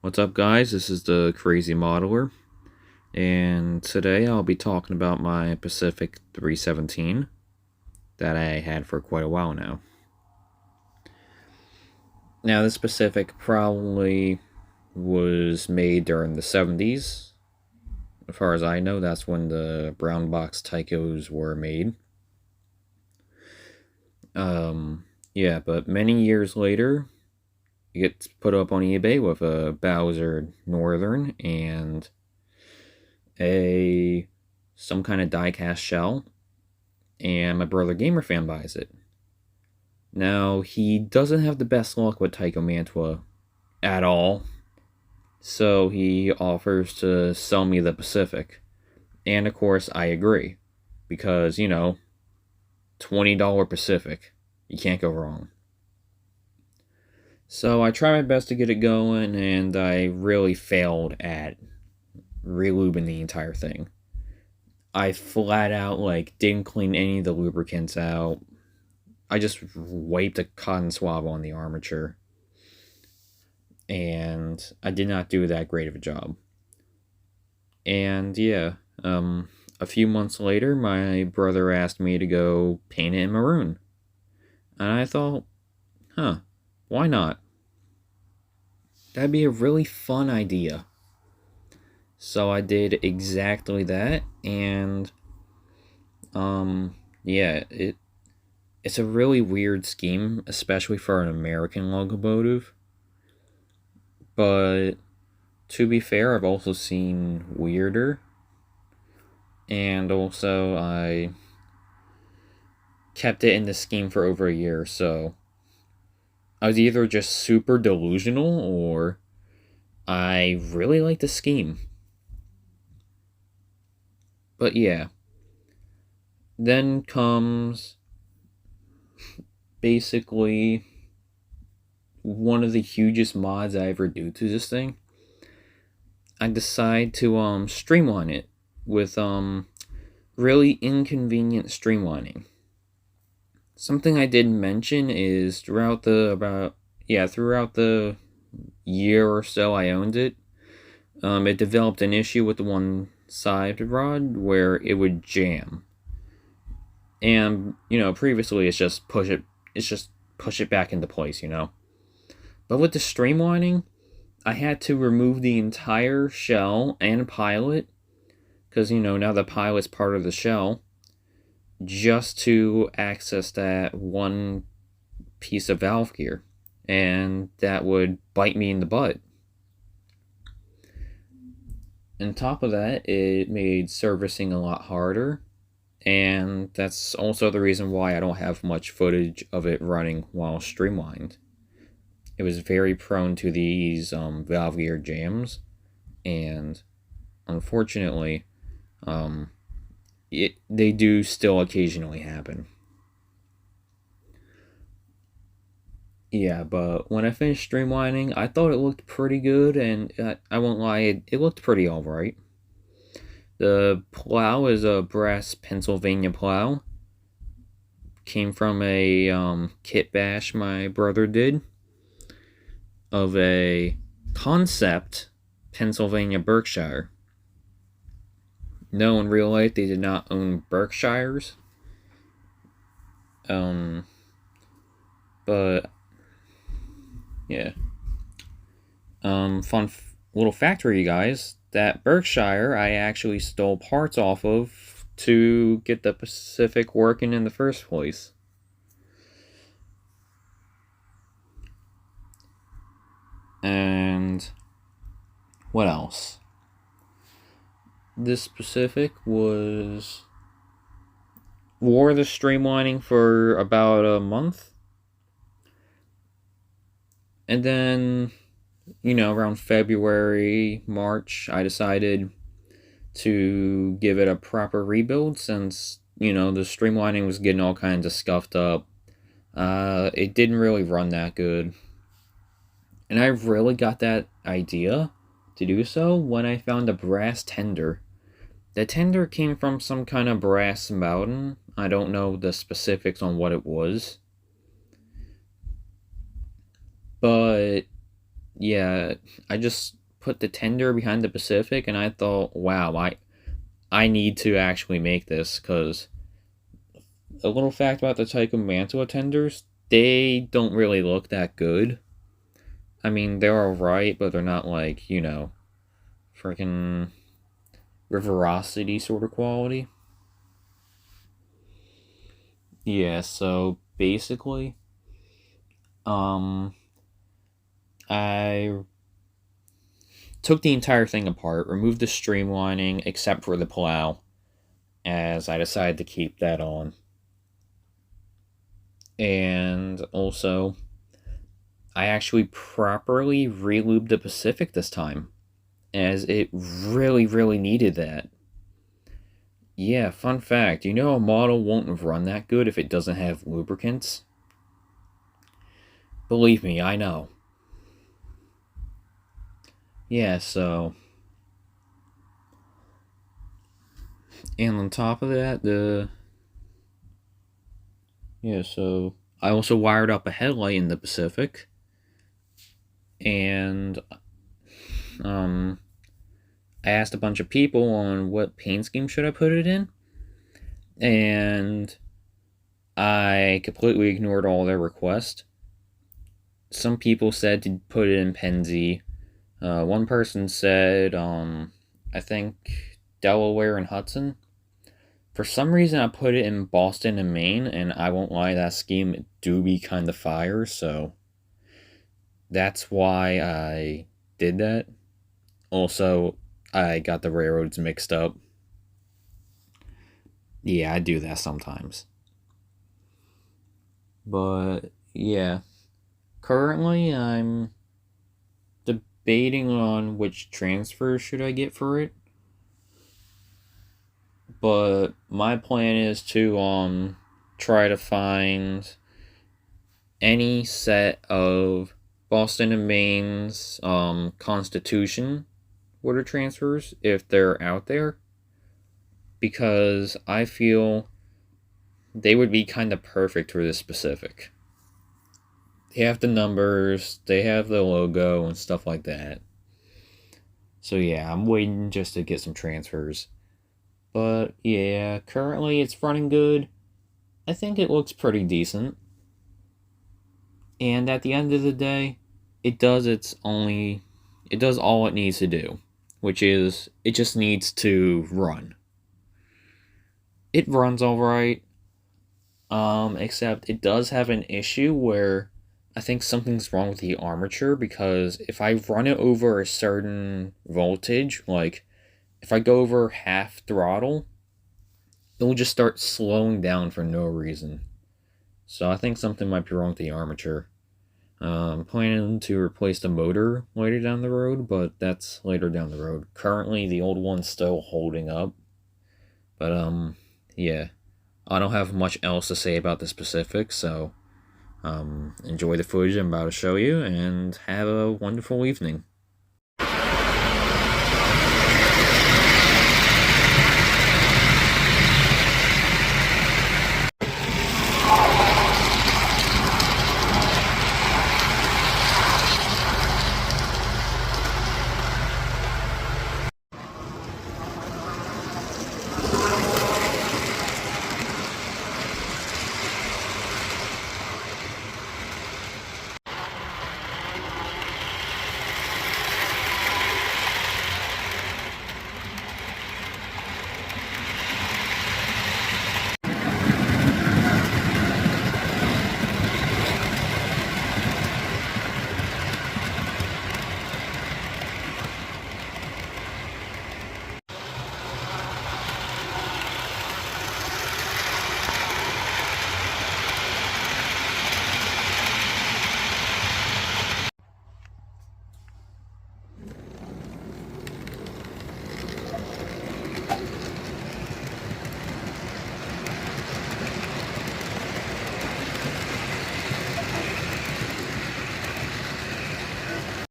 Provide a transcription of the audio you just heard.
What's up, guys? This is the Crazy Modeler, and today I'll be talking about my Pacific 317 that I had for quite a while now. Now, this Pacific probably was made during the 70s. As far as I know, that's when the brown box tycos were made. Yeah, but many years later, it gets put up on eBay with a Bowser Northern and some kind of die-cast shell, and my brother GamerFan buys it. Now, he doesn't have the best luck with Tycho Mantua at all, so he offers to sell me the Pacific. And of course, I agree, because, $20 Pacific. You can't go wrong. So I try my best to get it going, and I really failed at relubing the entire thing. I flat out, didn't clean any of the lubricants out. I just wiped a cotton swab on the armature, and I did not do that great of a job. And yeah, a few months later, my brother asked me to go paint it in maroon. And I thought, why not? That'd be a really fun idea. So I did exactly that, and yeah, it's a really weird scheme, especially for an American locomotive. But to be fair, I've also seen weirder. And also, I kept it in the scheme for over a year, so I was either just super delusional or I really like the scheme. But yeah. Then comes basically one of the hugest mods I ever do to this thing. I decide to streamline it with really inconvenient streamlining. Something I didn't mention is throughout the year or so I owned it, it developed an issue with the one side rod where it would jam. And previously it's just push it back into place, But with the streamlining, I had to remove the entire shell and pilot, because now the pilot's part of the shell, just to access that one piece of valve gear, and that would bite me in the butt. On top of that, it made servicing a lot harder, and that's also the reason why I don't have much footage of it running while streamlined. It was very prone to these valve gear jams, and unfortunately, they do still occasionally happen. Yeah, but when I finished streamlining, I thought it looked pretty good, and I won't lie, it looked pretty alright. The plow is a brass Pennsylvania plow. Came from a kit bash my brother did of a concept Pennsylvania Berkshire. No, in real life, they did not own Berkshires. But yeah. Little fact for you guys: that Berkshire I actually stole parts off of to get the Pacific working in the first place. And what else? This Pacific wore the streamlining for about a month. And then, around February, March, I decided to give it a proper rebuild since, the streamlining was getting all kinds of scuffed up. It didn't really run that good. And I really got that idea to do so when I found a brass tender. The tender came from some kind of brass mountain. I don't know the specifics on what it was. But yeah, I just put the tender behind the Pacific, and I thought, wow, I need to actually make this, because a little fact about the Tyco Mantua tenders, they don't really look that good. I mean, they're alright, but they're not like, freaking Riverosity sort of quality. Yeah, so basically, um, I took the entire thing apart, removed the streamlining except for the plow, as I decided to keep that on. And also, I actually properly relubed the Pacific this time, as it really, really needed that. Yeah, fun fact, a model won't run that good if it doesn't have lubricants? Believe me, I know. Yeah, so. And on top of that, Yeah, so. I also wired up a headlight in the Pacific. And. Um. I asked a bunch of people on what paint scheme should I put it in. And. I completely ignored all their requests. Some people said to put it in Penzi. One person said, I think Delaware and Hudson. For some reason, I put it in Boston and Maine, and I won't lie, that scheme do be kind of fire, so that's why I did that. Also, I got the railroads mixed up. Yeah, I do that sometimes. But, yeah. Currently, I'm debating on which transfer should I get for it. But my plan is to try to find any set of Boston and Maine's Constitution water transfers if they're out there, because I feel they would be kind of perfect for this specific. They have the numbers, they have the logo and stuff like that. So yeah, I'm waiting just to get some transfers. But yeah, currently it's running good. I think it looks pretty decent. And at the end of the day, it does all it needs to do, which is it just needs to run. It runs all right. Except it does have an issue where I think something's wrong with the armature, because if I run it over a certain voltage, like if I go over half throttle, it will just start slowing down for no reason. So I think something might be wrong with the armature. Planning to replace the motor later down the road, but that's later down the road. Currently, the old one's still holding up. But, yeah. I don't have much else to say about the specifics, so enjoy the footage I'm about to show you, and have a wonderful evening.